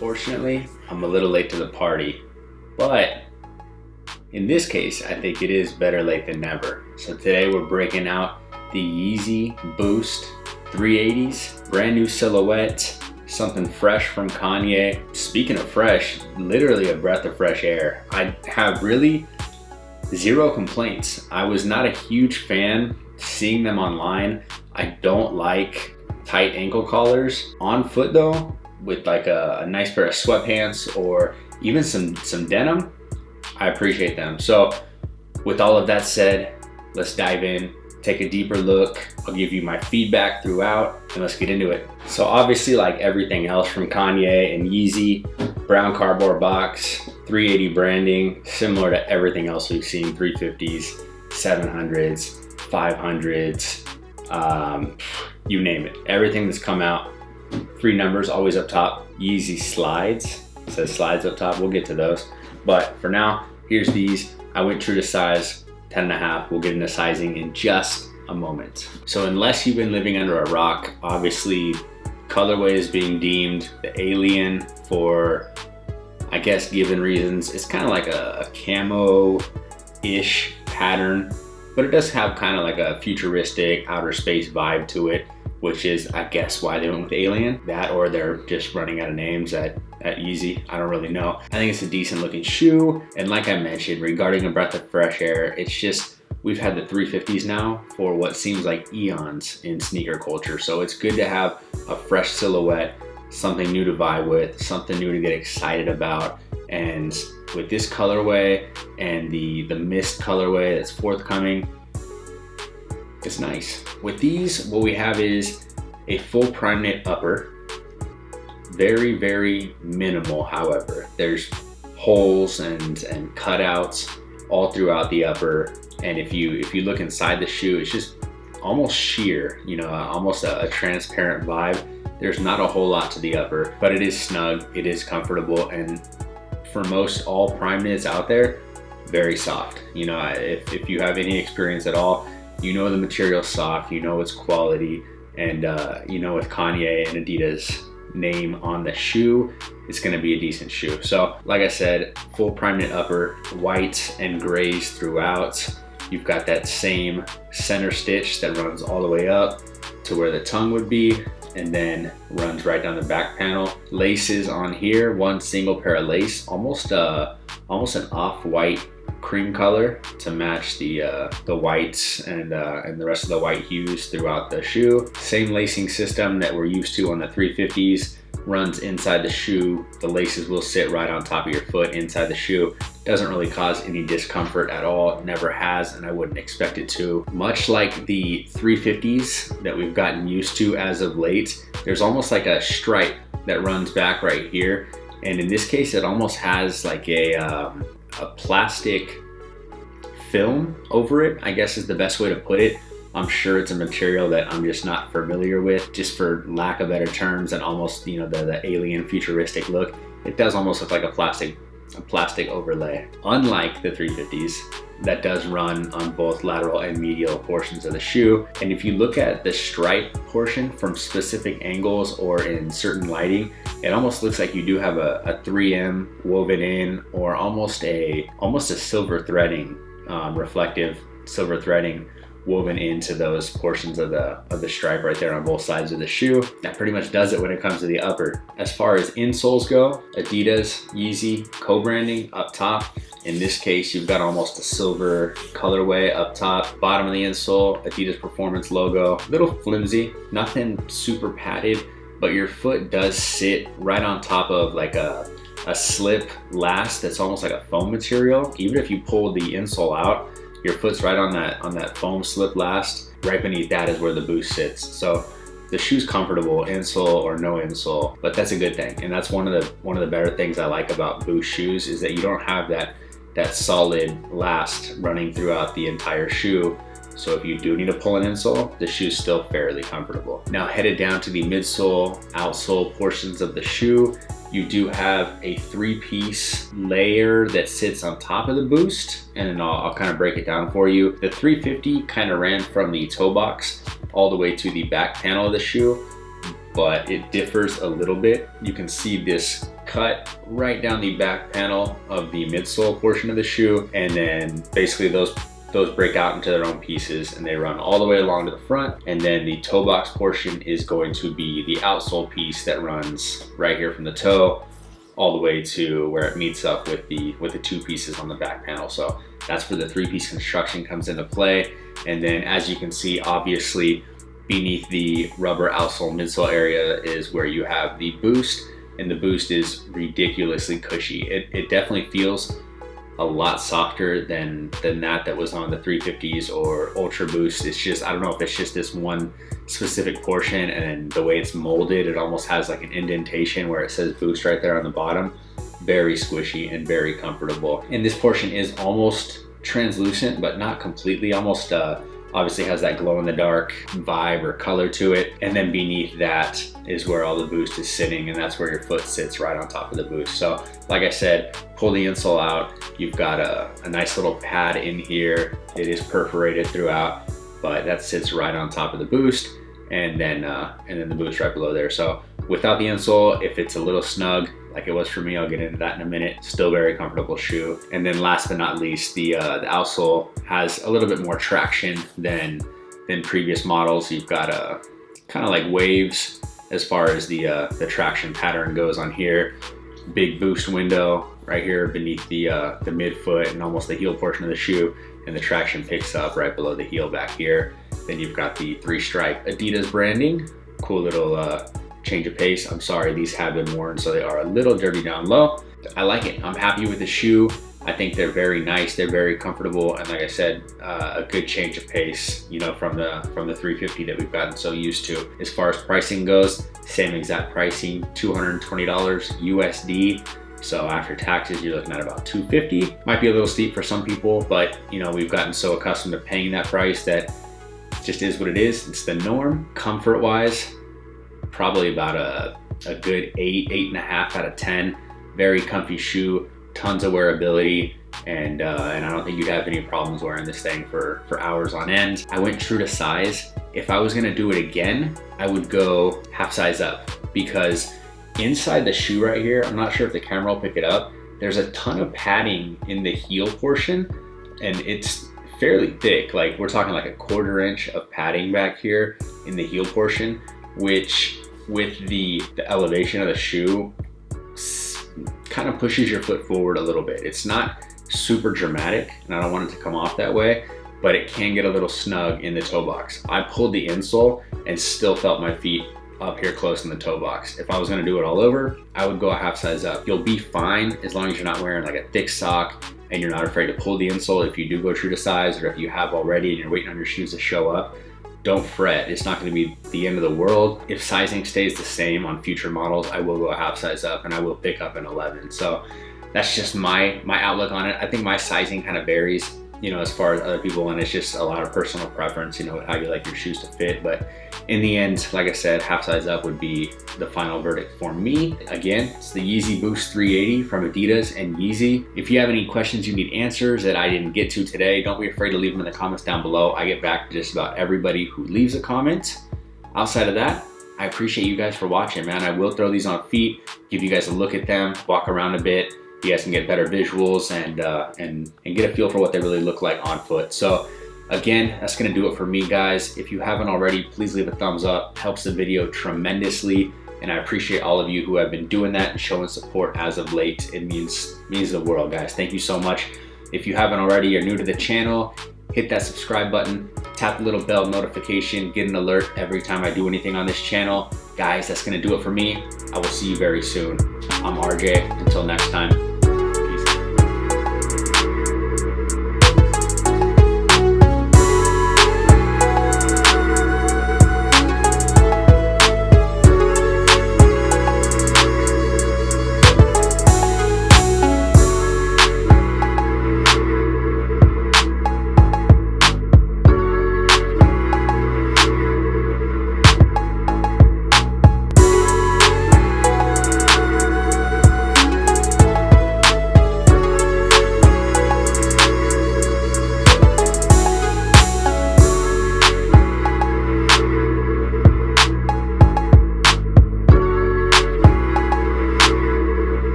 Unfortunately, I'm a little late to the party, but in this case, I think it is better late than never. So today we're breaking out the Yeezy Boost 380s, brand new silhouette, something fresh from Kanye. Speaking of fresh, literally a breath of fresh air. I have really zero complaints. I was not a huge fan seeing them online. I don't like tight ankle collars. On foot though, with like a nice pair of sweatpants or even some denim, I appreciate them. So with all of that said, let's dive in, take a deeper look. I'll give you my feedback throughout and let's get into it. So obviously, like everything else from Kanye and Yeezy, brown cardboard box, 380 branding, similar to everything else we've seen, 350s, 700s, 500s, you name it. Everything that's come out, 3 numbers always up top. Yeezy slides, it says slides up top, we'll get to those. But for now, here's these. I went true to size, 10.5. We'll get into sizing in just a moment. So unless you've been living under a rock, obviously colorway is being deemed the alien for, I guess, given reasons. It's kind of like a camo-ish pattern, but it does have kind of like a futuristic outer space vibe to it, which is, I guess, why they went with alien. That, or they're just running out of names at Yeezy. I don't really know. I think it's a decent looking shoe. And like I mentioned, regarding a breath of fresh air, it's just, we've had the 350s now for what seems like eons in sneaker culture. So it's good to have a fresh silhouette, something new to vibe with, something new to get excited about. And with this colorway and the mist colorway that's forthcoming, it's nice. With these, what we have is a full prime knit upper. Very, very minimal, however. There's holes and cutouts all throughout the upper. And if you look inside the shoe, it's just almost sheer, you know, almost a transparent vibe. There's not a whole lot to the upper, but it is snug, it is comfortable, and for most all prime knits out there, very soft. You know, if you have any experience at all, you know the material's soft, you know it's quality, and you know with Kanye and Adidas name on the shoe, it's gonna be a decent shoe. So like I said, full prime knit upper, white and grays throughout. You've got that same center stitch that runs all the way up to where the tongue would be, and then runs right down the back panel. Laces on here, one single pair of lace, almost an off-white cream color to match the whites and the rest of the white hues throughout the shoe. Same lacing system that we're used to on the 350s, runs inside the shoe. The laces will sit right on top of your foot inside the shoe. Doesn't really cause any discomfort at all, never has, and I wouldn't expect it to. Much like the 350s that we've gotten used to as of late, there's almost like a stripe that runs back right here, and in this case it almost has like a plastic film over it, I guess is the best way to put it. I'm sure it's a material that I'm just not familiar with, just for lack of better terms, and almost, you know, the alien futuristic look. It does almost look like a plastic overlay. Unlike the 350s, that does run on both lateral and medial portions of the shoe. And if you look at the stripe portion from specific angles or in certain lighting, it almost looks like you do have a 3M woven in, or almost a silver threading, reflective silver threading woven into those portions of the stripe right there on both sides of the shoe. That pretty much does it when it comes to the upper. As far as insoles go, Adidas Yeezy co-branding up top. In this case, you've got almost a silver colorway up top. Bottom of the insole, Adidas Performance logo. Little flimsy, nothing super padded, but your foot does sit right on top of like a slip last that's almost like a foam material. Even if you pull the insole out, your foot's right on that foam slip last. Right beneath that is where the boost sits. So the shoe's comfortable, insole or no insole, but that's a good thing. And that's one of the better things I like about boost shoes, is that you don't have that solid last running throughout the entire shoe. So if you do need to pull an insole, the shoe's still fairly comfortable. Now headed down to the midsole, outsole portions of the shoe, you do have a 3-piece layer that sits on top of the boost, and I'll kind of break it down for you. The 350 kind of ran from the toe box all the way to the back panel of the shoe, but it differs a little bit. You can see this cut right down the back panel of the midsole portion of the shoe, and then basically those break out into their own pieces and they run all the way along to the front. And then the toe box portion is going to be the outsole piece that runs right here from the toe all the way to where it meets up with the two pieces on the back panel. So that's where the three-piece construction comes into play. And then as you can see, obviously beneath the rubber outsole midsole area is where you have the boost, and the boost is ridiculously cushy. It definitely feels a lot softer than that was on the 350s or Ultra Boost. It's just, I don't know if it's just this one specific portion, and the way it's molded, it almost has like an indentation where it says Boost right there on the bottom. Very squishy and very comfortable. And this portion is almost translucent, but not completely. Almost obviously has that glow in the dark vibe or color to it. And then beneath that is where all the boost is sitting, and that's where your foot sits, right on top of the boost. So like I said, pull the insole out. You've got a nice little pad in here. It is perforated throughout, but that sits right on top of the boost, and then the boost right below there. So without the insole, if it's a little snug, like it was for me, I'll get into that in a minute, still very comfortable shoe. And then last but not least, the outsole has a little bit more traction than previous models. You've got kind of like waves as far as the traction pattern goes on here. Big boost window right here beneath the midfoot and almost the heel portion of the shoe, and the traction picks up right below the heel back here. Then you've got the 3-stripe Adidas branding. Cool little change of pace. I'm sorry, these have been worn, so they are a little dirty down low. I like it. I'm happy with the shoe. I think they're very nice. They're very comfortable, and like I said, a good change of pace, you know, from the 350 that we've gotten so used to. As far as pricing goes, same exact pricing, $220 USD. So after taxes, you're looking at about $250. Might be a little steep for some people, but you know, we've gotten so accustomed to paying that price that it just is what it is. It's the norm. Comfort-wise, probably about a good 8.5 out of 10. Very comfy shoe, tons of wearability, and I don't think you'd have any problems wearing this thing for hours on end. I went true to size. If I was gonna do it again, I would go half size up, because inside the shoe right here, I'm not sure if the camera will pick it up, there's a ton of padding in the heel portion, and it's fairly thick. Like we're talking like a 1/4 inch of padding back here in the heel portion, which with the elevation of the shoe kind of pushes your foot forward a little bit. It's not super dramatic, and I don't want it to come off that way, but it can get a little snug in the toe box. I pulled the insole and still felt my feet up here close in the toe box. If I was gonna do it all over, I would go a half size up. You'll be fine as long as you're not wearing like a thick sock and you're not afraid to pull the insole if you do go true to size, or if you have already and you're waiting on your shoes to show up. Don't fret, it's not gonna be the end of the world. If sizing stays the same on future models, I will go a half size up and I will pick up an 11. So that's just my outlook on it. I think my sizing kind of varies, you know, as far as other people, and it's just a lot of personal preference, you know, how you like your shoes to fit. But in the end, like I said, half size up would be the final verdict for me. Again, it's the Yeezy Boost 380 from Adidas and Yeezy. If you have any questions you need answers that I didn't get to today, don't be afraid to leave them in the comments down below. I get back to just about everybody who leaves a comment. Outside of that, I appreciate you guys for watching, man. I will throw these on feet, give you guys a look at them, walk around a bit. You guys can get better visuals and get a feel for what they really look like on foot. So again, that's gonna do it for me, guys. If you haven't already, please leave a thumbs up. Helps the video tremendously, and I appreciate all of you who have been doing that and showing support as of late. It means the world, guys. Thank you so much. If you haven't already, you're new to the channel, hit that subscribe button, tap the little bell notification, get an alert every time I do anything on this channel. Guys, that's gonna do it for me. I will see you very soon. I'm RJ. Until next time.